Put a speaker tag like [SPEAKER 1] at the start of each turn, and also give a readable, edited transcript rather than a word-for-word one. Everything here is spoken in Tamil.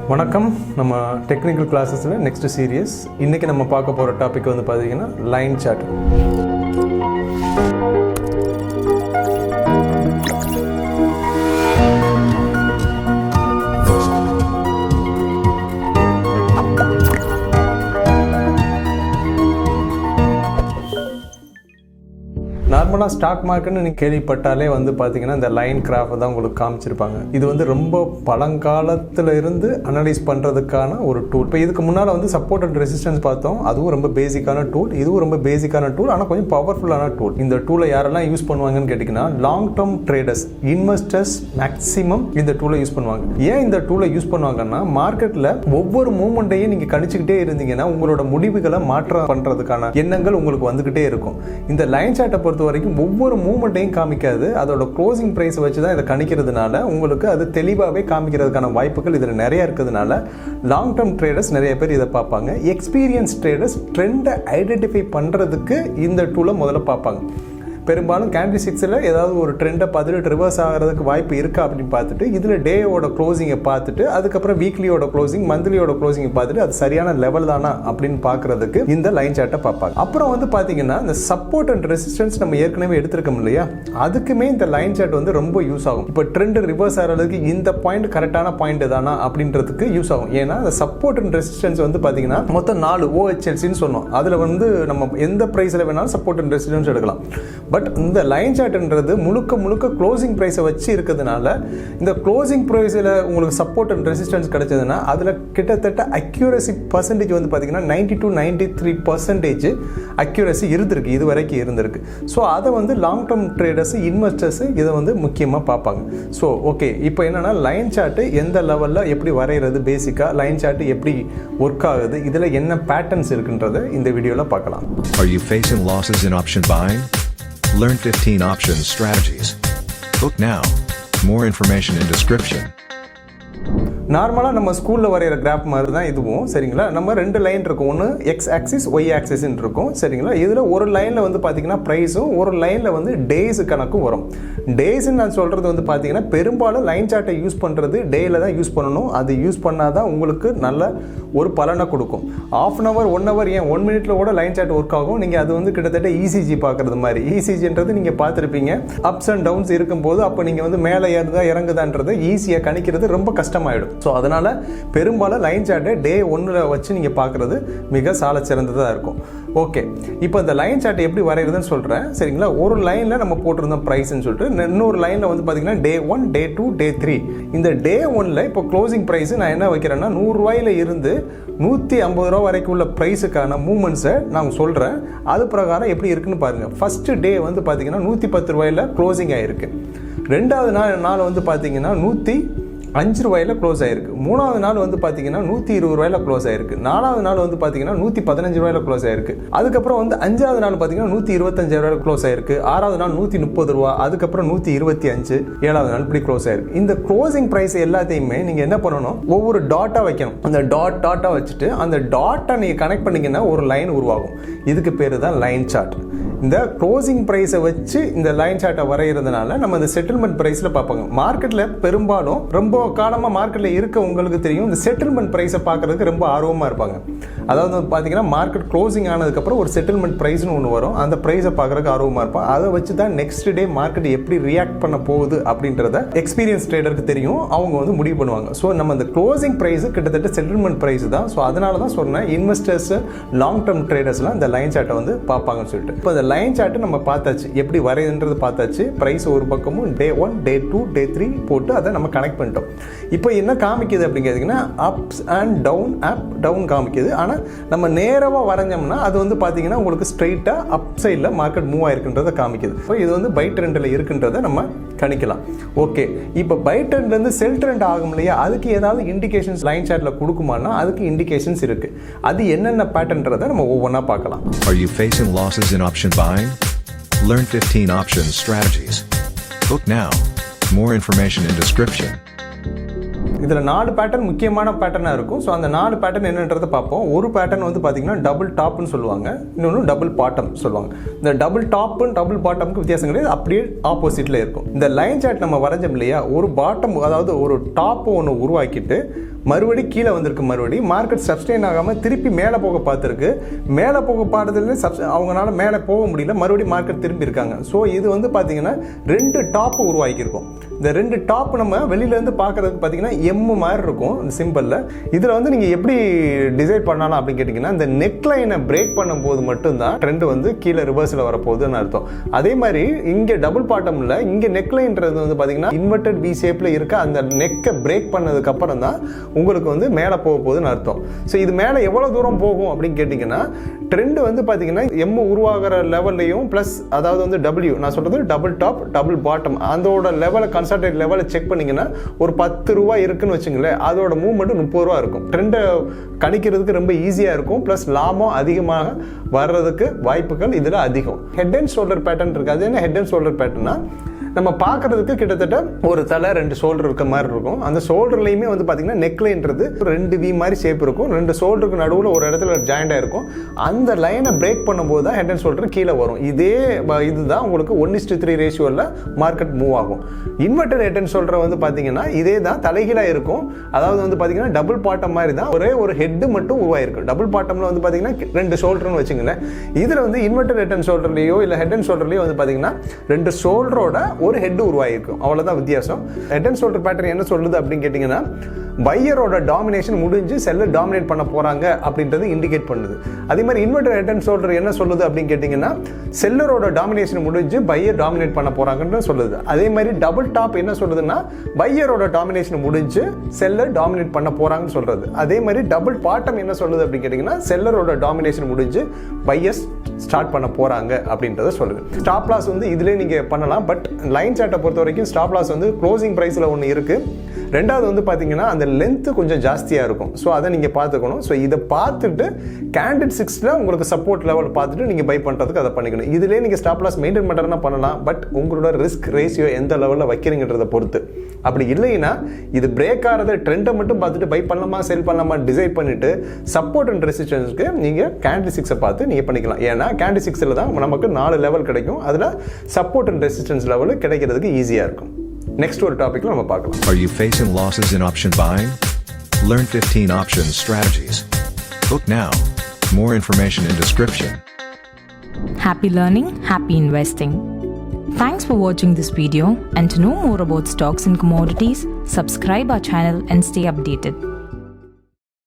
[SPEAKER 1] வணக்கம். நம்ம டெக்னிக்கல் கிளாஸஸில் நெக்ஸ்ட் சீரியஸ். இன்றைக்கி நம்ம பார்க்க போகிற டாபிக் வந்து பார்த்திங்கன்னா லைன் சார்ட். நார்மலாக ஸ்டாக் மார்க்கெட்னு நீங்கள் கேள்விப்பட்டாலே வந்து பார்த்தீங்கன்னா இந்த லைன் கிராஃப் தான் உங்களுக்கு காமிச்சிருப்பாங்க. இது வந்து ரொம்ப பழங்காலத்தில் இருந்து அனலைஸ் பண்ணுறதுக்கான ஒரு டூல். இப்போ இதுக்கு முன்னால் வந்து சப்போர்ட் அண்ட் ரெசிஸ்டன்ஸ் பார்த்தோம். அதுவும் ரொம்ப பேசிக்கான டூல், இதுவும் ரொம்ப பேசிக்கான டூல், ஆனால் கொஞ்சம் பவர்ஃபுல்லான டூல். இந்த டூலை யாரெல்லாம் யூஸ் பண்ணுவாங்கன்னு கேட்டிங்கன்னா long term traders, investors maximum இந்த டூலை யூஸ் பண்ணுவாங்க. ஏன் இந்த டூலை யூஸ் பண்ணுவாங்கன்னா மார்க்கெட்டில் ஒவ்வொரு மூமெண்ட்டையும் நீங்கள் கணிச்சுக்கிட்டே இருந்தீங்கன்னா உங்களோட முடிவுகளை மாற்றம் பண்ணுறதுக்கான எண்ணங்கள் உங்களுக்கு வந்துக்கிட்டே இருக்கும். இந்த லைன் சார்ட்டை பொறுத்த வரைக்கும் ஒவ்வொரு மூமெண்ட்டையும் காமிக்காது, அதோட க்ளோசிங் பிரைஸ் வச்சு தான் இதை கணிக்கிறதுனால உங்களுக்கு அது தெளிவாகவே காமிக்கிறதுக்கான வாய்ப்புகள் இதில் நிறைய இருக்கிறதுனால லாங் டேர்ம் ட்ரேடர்ஸ் நிறைய பேர் இதை பார்ப்பாங்க. எக்ஸ்பீரியன்ஸ் ட்ரேடர்ஸ் ட்ரெண்டை ஐடென்டிஃபை பண்ணுறதுக்கு இந்த டூலை முதல்ல பார்ப்பாங்க. பெரும்பாலும் கேண்டில் ஸ்டிக்ஸில் ஏதாவது ஒரு ட்ரெண்டை பார்த்துட்டு ரிவர்ஸ் ஆகிறதுக்கு வாய்ப்பு இருக்கா அப்படின்னு பார்த்துட்டு இதில் டேயோட க்ளோசிங்கை பார்த்துட்டு அதுக்கப்புறம் வீக்லியோட க்ளோசிங், மந்த்லியோட க்ளோசிங்கை பார்த்துட்டு அது சரியான லெவல் தானா அப்படின்னு பார்க்கறதுக்கு இந்த லைன் சார்ட்டை பார்ப்பாங்க. அப்புறம் வந்து பார்த்தீங்கன்னா இந்த சப்போர்ட் அண்ட் ரெசிஸ்டன்ஸ் நம்ம ஏற்கனவே எடுத்திருக்கோம் இல்லையா, அதுக்குமே இந்த லைன் சார்ட் வந்து ரொம்ப யூஸ் ஆகும். இப்போ ட்ரெண்ட் ரிவர்ஸ் ஆகிறதுக்கு இந்த பாயிண்ட் கரெக்டான பாயிண்ட் தானா அப்படின்றதுக்கு யூஸ் ஆகும். ஏன்னா இந்த சப்போர்ட் அண்ட் ரெசிஸ்டன்ஸ் வந்து பார்த்தீங்கன்னா மொத்தம் 4 OHLCன்னு சொன்னோம். அதில் வந்து நம்ம எந்த ப்ரைஸில் வேணாலும் சப்போர்ட் அண்ட் ரெசிஸ்டன்ஸ் எடுக்கலாம். பட் இந்த லைன் சார்ட்ன்றது முழுக்க க்ளோசிங் ப்ரைஸை வச்சு இருக்கிறதுனால இந்த க்ளோசிங் ப்ரைஸில் உங்களுக்கு சப்போர்ட் அண்ட் ரெசிஸ்டன்ஸ் கிடைச்சதுன்னா அதில் கிட்டத்தட்ட அக்யூரசி பர்சன்டேஜ் வந்து பார்த்தீங்கன்னா 90-93% அக்யூரசி இருந்திருக்கு, இது வரைக்கும் இருந்திருக்கு. ஸோ அதை வந்து லாங் டேர்ம் ட்ரேடர்ஸ், இன்வெஸ்டர்ஸ் இதை வந்து முக்கியமாக பார்ப்பாங்க. ஸோ ஓகே, இப்போ என்னென்னா லைன் சார்ட்டு எந்த லெவலில் எப்படி வரைகிறது, பேசிக்காக லைன் சார்ட்டு எப்படி ஒர்க் ஆகுது, இதில் என்ன பேட்டர்ன்ஸ் இருக்குன்றதை இந்த வீடியோவில் பார்க்கலாம்.
[SPEAKER 2] Are you facing losses in option buying? Learn 15 options strategies. Book now. More information in description.
[SPEAKER 1] நார்மலாக நம்ம ஸ்கூலில் வரைகிற கிராஃப் மாதிரி தான் இதுவும், சரிங்களா? நம்ம 2 லைன் இருக்கும், ஒன்று எக்ஸ் ஆக்சிஸ், ஒய் ஆக்சிஸ்ன்னு இருக்கும், சரிங்களா? இதில் ஒரு லைனில் வந்து பார்த்தீங்கன்னா ப்ரைஸும், ஒரு லைனில் வந்து டேஸு கணக்கும் வரும். டேஸ்ன்னு நான் சொல்கிறது வந்து பார்த்தீங்கன்னா பெரும்பாலும் லைன் சார்ட்டை யூஸ் பண்ணுறது டேயில் தான் யூஸ் பண்ணணும். அது யூஸ் பண்ணால் தான் உங்களுக்கு நல்ல ஒரு பலனை கொடுக்கும். ½ அன் ஹவர், 1 ஹவர், ஏன் 1 மினிட்டில் கூட லைன் சார்ட் ஒர்க் ஆகும். நீங்கள் அது வந்து கிட்டத்தட்ட இசிஜி பார்க்குறது மாதிரி. இசிஜின்றது நீங்கள் பார்த்துருப்பீங்க, அப்ஸ் அண்ட் டவுன்ஸ் இருக்கும்போது அப்போ நீங்கள் வந்து மேலே ஏறுதா இறங்குதான்றது ஈஸியாக கணிக்கிறது ரொம்ப கஷ்டமாயிடும். ஸோ அதனால் பெரும்பாலும் லைன் சார்ட்டை டே 1 வச்சு நீங்கள் பார்க்குறது மிக சால சிறந்ததாக இருக்கும். ஓகே, இப்போ இந்த லைன் சார்ட்டை எப்படி வரைகிறதுன்னு சொல்கிறேன், சரிங்களா? ஒரு லைனில் நம்ம போட்டிருந்தோம் ப்ரைஸ்ன்னு சொல்லிட்டு, இன்னொரு லைனில் வந்து பார்த்தீங்கன்னா டே 1, டே 2, டே 3. இந்த டே 1ல் இப்போ க்ளோசிங் ப்ரைஸ் நான் என்ன வைக்கிறேன்னா 100 ரூபாயில இருந்து 150 ரூபா வரைக்கும் உள்ள ப்ரைஸுக்கான மூமெண்ட்ஸை நான் சொல்கிறேன். அது பிரகாரம் எப்படி இருக்குன்னு பாருங்கள். ஃபஸ்ட்டு டே வந்து பார்த்தீங்கன்னா 110 ரூபாயில் க்ளோசிங் ஆகிருக்கு. 2வது நாள் வந்து பார்த்தீங்கன்னா 105 ரூபாயில் க்ளோஸ் ஆகிருக்கு. 3வது நாள் வந்து பார்த்தீங்கன்னா 120 ரூபாயில் க்ளோஸ் ஆகிருக்கு. 4வது நாள் வந்து பார்த்தீங்கன்னா 115 ரூபாயில் க்ளோஸ் ஆகிருக்கு. அதுக்கப்புறம் வந்து 5வது நாள் பார்த்தீங்கன்னா 125 ரூபாயில் க்ளோஸ் ஆகிருக்கு. 6வது நாள் 130 ரூபா, அதுக்கப்புறம் 125, 7வது நாள் இப்படி க்ளோஸ் ஆகிருக்கு. இந்த க்ளோசிங் ப்ரைஸ் எல்லாத்தையுமே நீங்கள் என்ன பண்ணணும், ஒவ்வொரு டாட்டாக வைக்கணும். அந்த டாட்டாக வச்சுட்டு அந்த டாட்டை நீங்கள் கனெக்ட் பண்ணிங்கன்னா ஒரு லைன் உருவாகும். இதுக்கு பேர் தான் லைன் சார்ட். இந்த க்ளோசிங் ப்ரைஸை வச்சு இந்த லைன் சார்ட்டை வரைகிறதுனால நம்ம இந்த செட்டில்மெண்ட் ப்ரைஸில் பார்ப்பாங்க. மார்க்கெட்டில் பெரும்பாலும் ரொம்ப காலமாக மார்க்கெட்டில் இருக்க உங்களுக்கு தெரியும், இந்த செட்டில்மெண்ட் ப்ரைஸை பார்க்குறதுக்கு ரொம்ப ஆர்வமாக இருப்பாங்க. அதாவது பார்த்தீங்கன்னா மார்க்கெட் க்ளோசிங் ஆனதுக்கப்புறம் ஒரு செட்டில்மெண்ட் ப்ரைஸ்னு ஒன்று வரும், அந்த ப்ரைஸை பார்க்குறதுக்கு ஆர்வமாக இருப்பாங்க. அதை வச்சு தான் நெக்ஸ்ட் டே மார்க்கெட் எப்படி ரியாக்ட் பண்ண போகுது அப்படின்றத எக்ஸ்பீரியன்ஸ் ட்ரேடருக்கு தெரியும், அவங்க வந்து முடிவு பண்ணுவாங்க. ஸோ நம்ம இந்த க்ளோசிங் ப்ரைஸு கிட்டத்தட்ட செட்டில்மெண்ட் ப்ரைஸ் தான். ஸோ அதனால தான் சொன்னேன் இன்வெஸ்டர்ஸ், லாங் டேர்ம் ட்ரேடர்ஸ்லாம் இந்த லைன் சார்ட்டை வந்து பார்ப்பாங்கன்னு சொல்லிட்டு. இப்போ இந்த லைன் சார்ட்டு நம்ம பார்த்தாச்சு, எப்படி வரையுதுன்றது பார்த்தாச்சு. ப்ரைஸ் ஒரு பக்கமும் டே 1, டே 2, டே 3 போட்டு அதை நம்ம கனெக்ட் பண்ணிட்டோம். இப்போ என்ன காமிக்குது அப்படின்னு கேட்டிங்கன்னா ups and down, up down காமிக்குது. ஆனால் நம்ம நேராக வரைஞ்சோம்னா அது வந்து பார்த்தீங்கன்னா உங்களுக்கு ஸ்ட்ரெயிட்டாக அப் சைடில் மார்க்கெட் மூவ் ஆயிருக்குன்றதை காமிக்குது. ஸோ இது வந்து பை ட்ரெண்டில் இருக்குன்றதை நம்ம கணிக்கலாம். ஓகே, இப்போ பை ட்ரெண்ட்லேருந்து செல் ட்ரெண்ட் ஆகும் இல்லையா, அதுக்கு ஏதாவது இண்டிகேஷன்ஸ் லைன் சார்ட்டில் கொடுக்குமானா அதுக்கு இண்டிகேஷன்ஸ் இருக்குது. அது என்னென்ன பேட்டர்ன்றதை நம்ம ஒவ்வொன்றா பார்க்கலாம்.
[SPEAKER 2] Are you facing losses in option buying? Learn 15 options strategies. Book now. More information in description.
[SPEAKER 1] இதில் 4 பேட்டர்ன் முக்கியமான பேட்டர்னாக இருக்கும். ஸோ அந்த 4 பேட்டர்ன் என்னன்றதை பார்ப்போம். ஒரு பேட்டர்ன் வந்து பார்த்தீங்கன்னா டபுள் டாப்னு சொல்லுவாங்க, இன்னொன்று டபுள் பாட்டம் சொல்லுவாங்க. இந்த டபுள் டாப்பும் டபுள் பாட்டமுக்கு வித்தியாசம் கிடையாது, அப்படியே ஆப்போசிட்டில் இருக்கும். இந்த லைன் சார்ட் நம்ம வரைஞ்சோம் இல்லையா, ஒரு பாட்டம், அதாவது ஒரு டாப்பு ஒன்று உருவாக்கிட்டு மறுபடி கீழே வந்திருக்கு. மறுபடி மார்க்கெட் சப்ஸ்டெயின் ஆகாமல் திருப்பி மேலே போக பார்த்துருக்கு. மேலே போக பார்த்ததுல அவங்களால மேலே போக முடியல, மறுபடியும் மார்க்கெட் திரும்பி இருக்காங்க. ஸோ இது வந்து பார்த்தீங்கன்னா 2 டாப் உருவாக்கியிருக்கும். இந்த 2 டாப் நம்ம வெளியிலேருந்து பார்க்குறதுக்கு பார்த்தீங்கன்னா எம்மு மாதிரி இருக்கும் இந்த சிம்பிளில். இதில் வந்து நீங்கள் எப்படி டிசைட் பண்ணலாம் அப்படின்னு கேட்டிங்கன்னா, இந்த நெக் லைனை பிரேக் பண்ணும்போது மட்டும்தான் ட்ரெண்ட் வந்து கீழே ரிவர்ஸில் வரப்போகுதுன்னு அர்த்தம். அதே மாதிரி இங்கே டபுள் பாட்டமில் இங்கே நெக் லைன்றது வந்து பார்த்தீங்கன்னா இன்வெர்டட் வி ஷேப்பில் இருக்க அந்த நெக்கை பிரேக் பண்ணதுக்கு அப்புறம் தான் உங்களுக்கு வந்து மேலே போக போகுதுன்னு அர்த்தம். ஸோ இது மேலே எவ்வளோ தூரம் போகும் அப்படின்னு கேட்டிங்கன்னா, ட்ரெண்ட் வந்து பார்த்தீங்கன்னா எம் உருவாகிற லெவல்லையும் ப்ளஸ் அதாவது வந்து டபிள்யூ நான் சொல்கிறது டபுள் டாப் டபுள் பாட்டம் அதோட லெவலை கன்சல்டேட் லெவலை செக் பண்ணிங்கன்னா ஒரு 10 ரூபா இருக்குன்னு வச்சுங்களேன், அதோட மூவ்மெண்ட் 30 ரூபா இருக்கும். ட்ரெண்டை கணிக்கிறதுக்கு ரொம்ப ஈஸியாக இருக்கும். ப்ளஸ் லாபம் அதிகமாக வர்றதுக்கு வாய்ப்புகள் இதில் அதிகம். ஹெட் அண்ட் ஷோல்டர் பேட்டர்ன் இருக்குது. அது என்ன ஹெட் அண்ட் ஷோல்டர் பேட்டர்னா, நம்ம பார்க்கறதுக்கு கிட்டத்தட்ட ஒரு தலை 2 ஷோல்டர் இருக்க மாதிரி இருக்கும். அந்த ஷோல்டர்லையுமே வந்து பார்த்தீங்கன்னா நெக்லைன்றது 2 வி மாதிரி ஷேப் இருக்கும். 2 ஷோல்டருக்கு நடுவில் ஒரு இடத்துல ஜாயிண்ட் ஆயிருக்கும். அந்த லைனை பிரேக் பண்ணும்போது தான் ஹெட் அண்ட் ஷோல்டர் கீழே வரும். இதுதான் உங்களுக்கு 1:3 ரேஷியோவில் மார்க்கெட் மூவ் ஆகும். இன்வெர்டட் ஹெட் அண்ட் ஷோல்டர் வந்து பார்த்தீங்கன்னா இதே தான் தலைகீழாக இருக்கும். அதாவது வந்து பார்த்தீங்கன்னா டபுள் பாட்டம் மாதிரி தான், ஒரே ஒரு ஹெட்டு மட்டும் உருவாயிருக்கும். டபுள் பாட்டமில் வந்து பார்த்தீங்கன்னா 2 ஷோல்டர்னு வச்சுங்களேன். இதில் வந்து இன்வெர்டட் ஹெட் அண்ட் ஷோல்டர்லையோ இல்லை ஹெட் அண்ட் ஷோல்டர்லையோ வந்து பார்த்தீங்கன்னா 2 ஷோல்டரோட ஒரு ஹெட் உருவாயிருக்கும். அவ்வளவுதான் வித்தியாசம். ஹெட் அண்ட் ஷோல்டர் பேட்டர்ன் என்ன சொல்லுது அப்படின்னு கேட்டீங்கன்னா, பையரோட டாமினேஷன் முடிஞ்சு செல்லர் டாமினேட் பண்ண போறாங்க அப்படின்றது இண்டிகேட் பண்ணுது. அதே மாதிரி இன்வெர்டர் ஹெட் அண்ட் ஷோல்டர் என்ன சொல்லுது அப்படின்னு கேட்டீங்கன்னா, செல்லரோட டாமினேஷன் முடிஞ்சு பையர் டாமினேட் பண்ண போறாங்கன்னு சொல்லுது. அதே மாதிரி டபுள் டாப் என்ன சொல்லுதுன்னா, பையரோட டாமினேஷன் முடிஞ்சு செல்லர் டாமினேட் பண்ண போறாங்கன்னு சொல்றது. அதே மாதிரி டபுள் பாட்டம் என்ன சொல்லுது அப்படின்னு கேட்டீங்கன்னா, செல்லரோட டாமினேஷன் முடிஞ்சு பையர்ஸ் ஸ்டார்ட் பண்ண போறாங்க அப்படின்றத சொல்லுது. ஸ்டாப் லாஸ் வந்து இதுலேயே நீங்க பண்ணலாம். பட் லைன் சார்ட்டை பொறுத்த வரைக்கும் ஸ்டாப் லாஸ் வந்து க்ளோசிங் பிரைஸ்ல ஒன்று இருக்கு. ரெண்டாவது வந்து பார்த்தீங்கன்னா அந்த லென்த்து கொஞ்சம் ஜாஸ்தியாக இருக்கும். ஸோ அதை நீங்கள் பார்த்துக்கணும். ஸோ இதை பார்த்துட்டு கேண்டில் 6ல் உங்களுக்கு சப்போர்ட் லெவல் பார்த்துட்டு நீங்கள் பை பண்ணுறதுக்கு அதை பண்ணிக்கணும். இதிலே நீங்கள் ஸ்டாப் லாஸ் மெயின்டைன் பண்ணுறதுனா பண்ணலாம். பட் உங்களோட ரிஸ்க் ரேஷியோ எந்த லெவலில் வைக்கிறீங்கன்றதை பொறுத்து. அப்படி இல்லைன்னா இது பிரேக் ஆகிறத ட்ரெண்டை மட்டும் பார்த்துட்டு பை பண்ணலாமா செல் பண்ணலாமா டிசைட் பண்ணிட்டு சப்போர்ட் அண்ட் ரெசிஸ்டன்ஸ்க்கு நீங்கள் கேண்டில் 6 பார்த்து நீங்கள் பண்ணிக்கலாம். ஏன்னா கேண்டில் 6ல் தான் நமக்கு 4 லெவல் கிடைக்கும். அதில் சப்போர்ட் அண்ட் ரெசிஸ்டன்ஸ் லெவல் கிடைக்கிறதுக்கு ஈஸியாக இருக்கும். நெக்ஸ்ட் ஒரு டாபிக்ல நம்ம பார்க்கலாம்.
[SPEAKER 2] Are you facing losses in option buying? Learn 15 options strategies. Book now. More information in description.
[SPEAKER 3] Happy learning, happy investing. Thanks for watching this video, and to know more about stocks and commodities, subscribe our channel and stay updated.